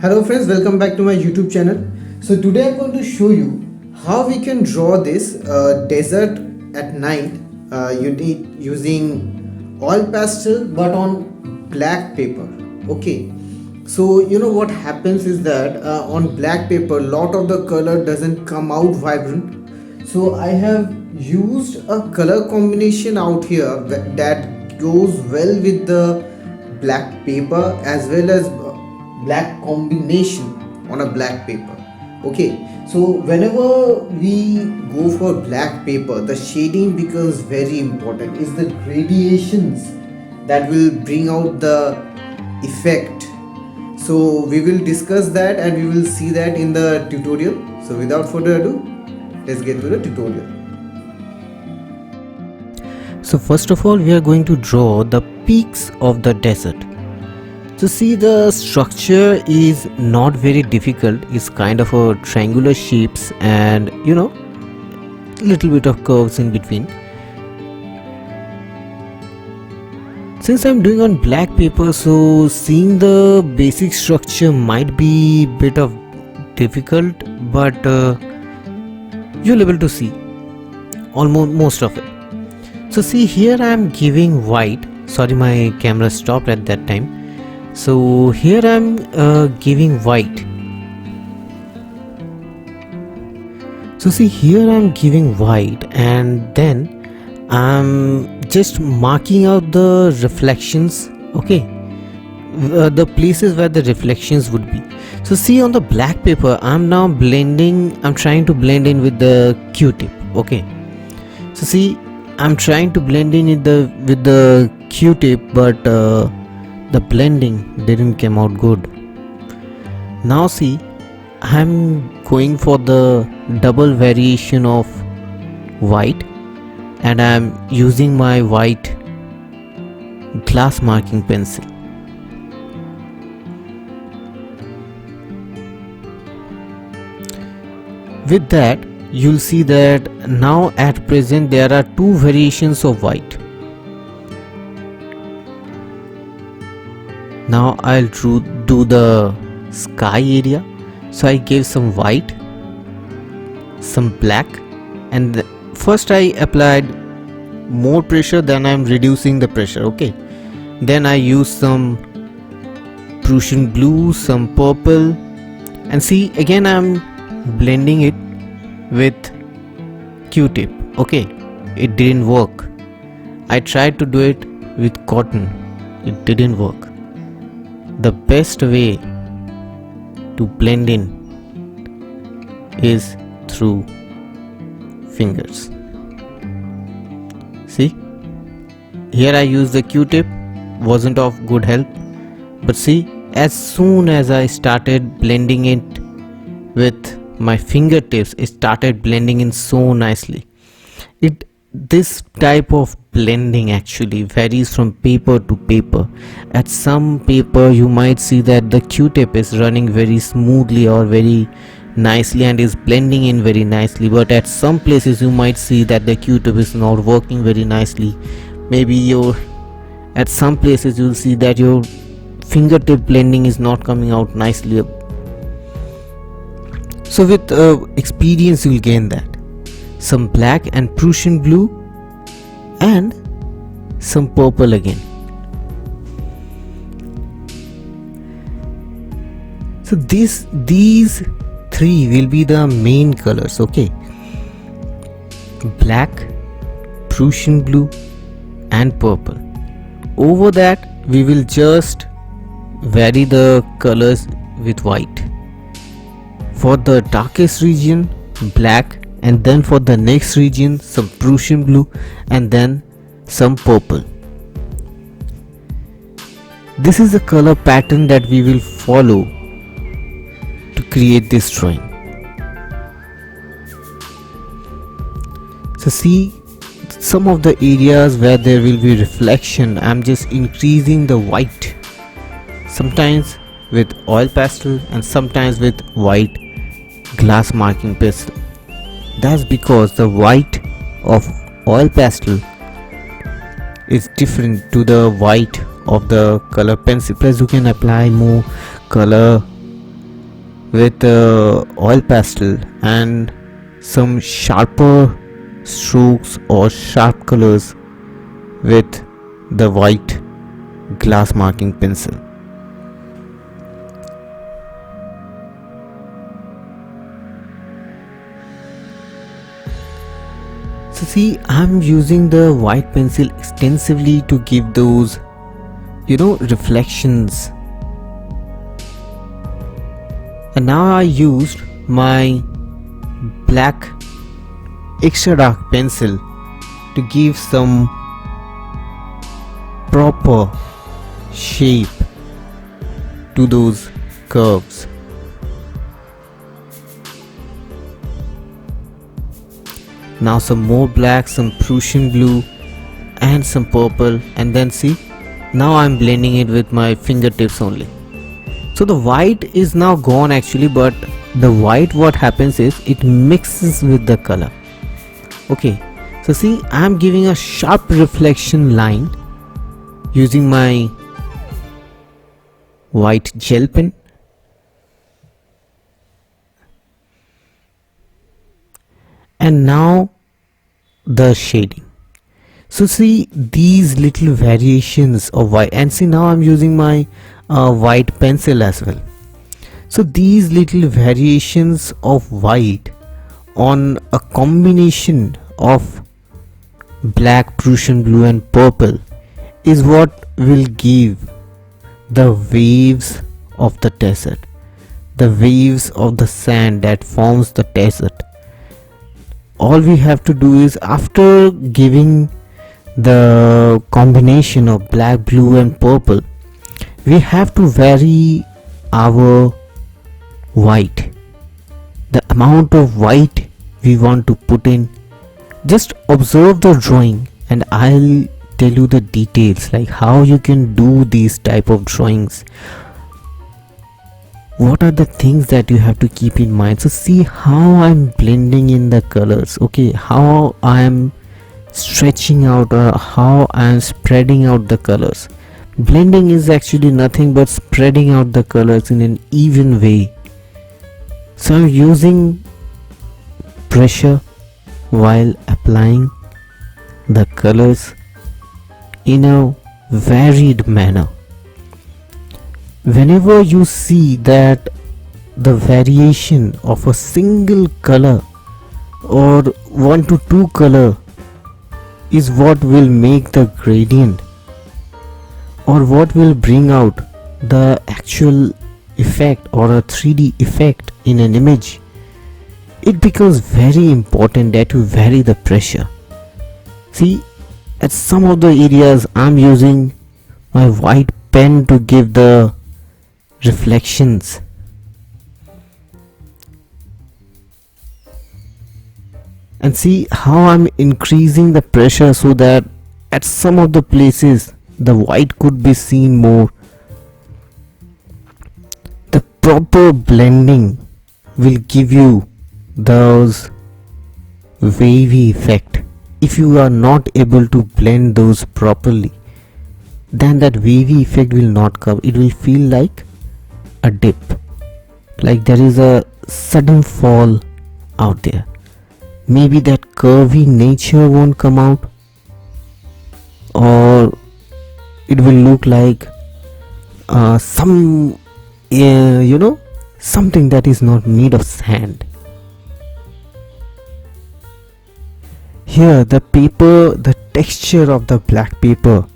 Hello friends, welcome back to my YouTube channel. So today I'm going to show you how we can draw this desert at night using oil pastel but on black paper. Okay, so you know what happens is that on black paper lot of the color doesn't come out vibrant. So I have used a color combination out here that goes well with the black paper as well as black combination on a black paper. Okay, so whenever we go for black paper, the shading becomes very important. It's the gradations that will bring out the effect. So we will discuss that and we will see that in the tutorial. So without further ado, let's get to the tutorial. So first of all, we are going to draw the peaks of the desert. So see, the structure is not very difficult. It's kind of a triangular shapes and little bit of curves in between. Since I'm doing on black paper, so seeing the basic structure might be bit of difficult, but you'll able to see almost most of it. So see, here I'm giving white. Sorry, my camera stopped at that time. So here I'm giving white. So see, here I'm giving white and then I'm just marking out the reflections. Okay, the places where the reflections would be. So see, on the black paper I'm now blending. I'm trying to blend in with the Q-tip. Okay, so see, I'm trying to blend in with the Q-tip, but the blending didn't come out good. Now see, I'm going for the double variation of white and I'm using my white glass marking pencil. With that, you'll see that now at present there are two variations of white. Now I'll do the sky area. So I gave some white, some black, and first I applied more pressure, then I'm reducing the pressure. Okay, then I use some Prussian blue, some purple, and see, again I'm blending it with Q-tip. Okay, it didn't work. I tried to do it with cotton. It didn't work. The best way to blend in is through fingers. See, here I used the Q-tip, wasn't of good help, but see, as soon as I started blending it with my fingertips, it started blending in so nicely. This type of blending actually varies from paper to paper. At some paper you might see that the Q-tip is running very smoothly or very nicely and is blending in very nicely, but at some places you might see that the Q-tip is not working very nicely. Maybe at some places you'll see that your fingertip blending is not coming out nicely. So with experience you'll gain that. Some black and Prussian blue and some purple again. So these three will be the main colors. Okay, black, Prussian blue and purple. Over that we will just vary the colors with white. For the darkest region, black, and then for the next region some Prussian blue and then some purple. This is the color pattern that we will follow to create this drawing. So see, some of the areas where there will be reflection, I'm just increasing the white, sometimes with oil pastel and sometimes with white glass marking pencil. That's because the white of oil pastel is different to the white of the color pencil. Plus you can apply more color with oil pastel and some sharper strokes or sharp colors with the white glass marking pencil. So see, I'm using the white pencil extensively to give those, reflections. And now I used my black extra dark pencil to give some proper shape to those curves. Now some more black, some Prussian blue and some purple, and then see, now I'm blending it with my fingertips only. So the white is now gone actually, but the white, what happens is it mixes with the color. Okay, so see, I'm giving a sharp reflection line using my white gel pen. And now the shading. So see these little variations of white, and see now I'm using my white pencil as well. So these little variations of white on a combination of black, Prussian blue and purple is what will give the waves of the desert, the waves of the sand that forms the desert. All we have to do is, after giving the combination of black, blue and purple, we have to vary our white, the amount of white we want to put in. Just observe the drawing and I'll tell you the details, like how you can do these type of drawings. What are the things that you have to keep in mind? So see how I'm blending in the colors, okay, how I'm stretching out or how I'm spreading out the colors. Blending is actually nothing but spreading out the colors in an even way. So I'm using pressure while applying the colors in a varied manner. Whenever you see that the variation of a single color or 1 to 2 color is what will make the gradient or what will bring out the actual effect or a 3D effect in an image, it becomes very important that you vary the pressure. See, at some of the areas I'm using my white pen to give the reflections, and see how I'm increasing the pressure so that at some of the places the white could be seen more. The proper blending will give you those wavy effect. If you are not able to blend those properly, then that wavy effect will not come. It will feel like a dip, like there is a sudden fall out there. Maybe that curvy nature won't come out, or it will look like something that is not made of sand. Here the paper, the texture of the black paper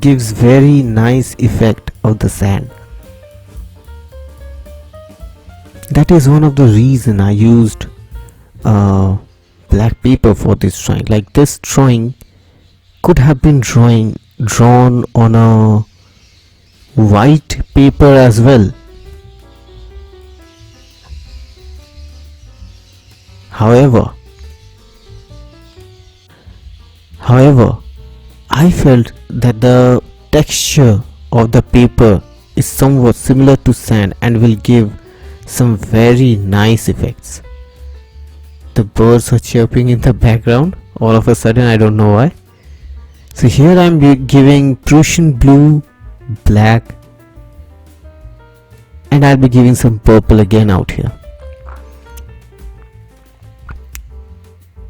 gives very nice effect of the sand. That is one of the reason I used black paper for this drawing. Like this drawing could have been drawn on a white paper as well. However, I felt that the texture of the paper is somewhat similar to sand and will give some very nice effects. The birds are chirping in the background all of a sudden, I don't know why. So here I'm giving Prussian blue, black and I'll be giving some purple again out here.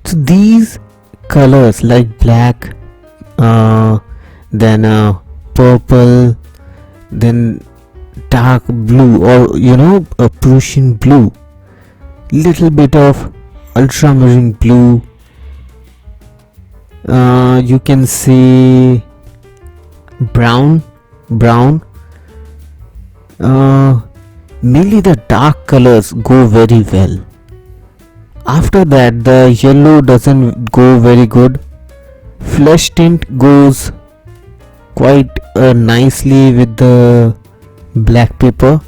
So these colors like black, then purple, then dark blue, or a Prussian blue, little bit of ultramarine blue, you can see brown, mainly the dark colors go very well. After that, the yellow doesn't go very good. Flesh tint goes quite nicely with the black paper.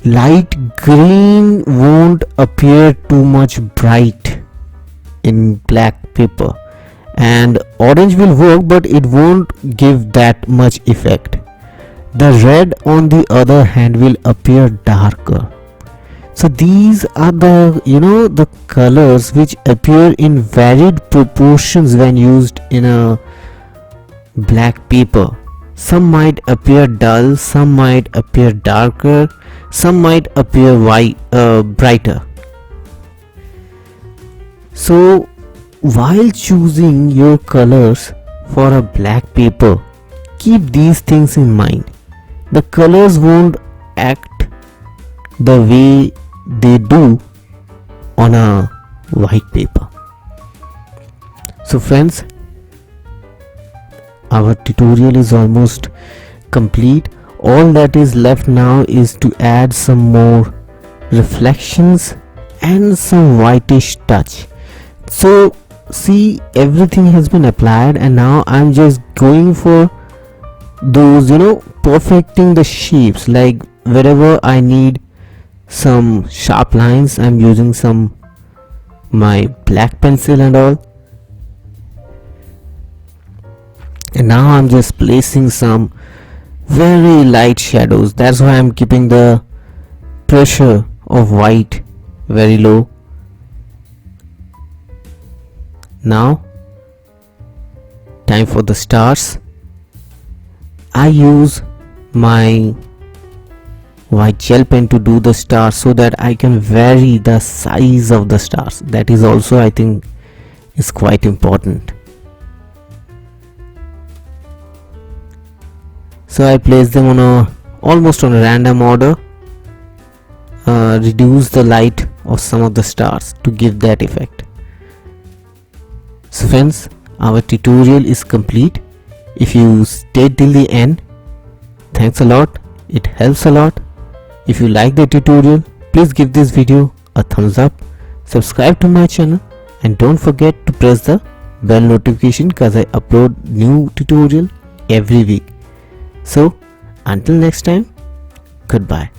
Light green won't appear too much bright in black paper, and orange will work, but it won't give that much effect. The red on the other hand will appear darker. So these are the colors which appear in varied proportions when used in a black paper. Some might appear dull, some might appear darker, some might appear brighter. So while choosing your colors for a black paper, keep these things in mind. The colors won't act the way they do on a white paper. So friends, our tutorial is almost complete. All that is left now is to add some more reflections and some whitish touch. So see, everything has been applied, and now I'm just going for those perfecting the shapes. Like wherever I need some sharp lines, I'm using my black pencil and all, and now I'm just placing some very light shadows. That's why I'm keeping the pressure of white very low. Now time for the stars. I use my white gel pen to do the stars so that I can vary the size of the stars. That is also, I think, is quite important. So I place them almost on a random order, reduce the light of some of the stars to give that effect. So friends, our tutorial is complete. If you stayed till the end, thanks a lot, it helps a lot. If you like the tutorial, please give this video a thumbs up, subscribe to my channel, and don't forget to press the bell notification because I upload new tutorial every week. So until next time, goodbye.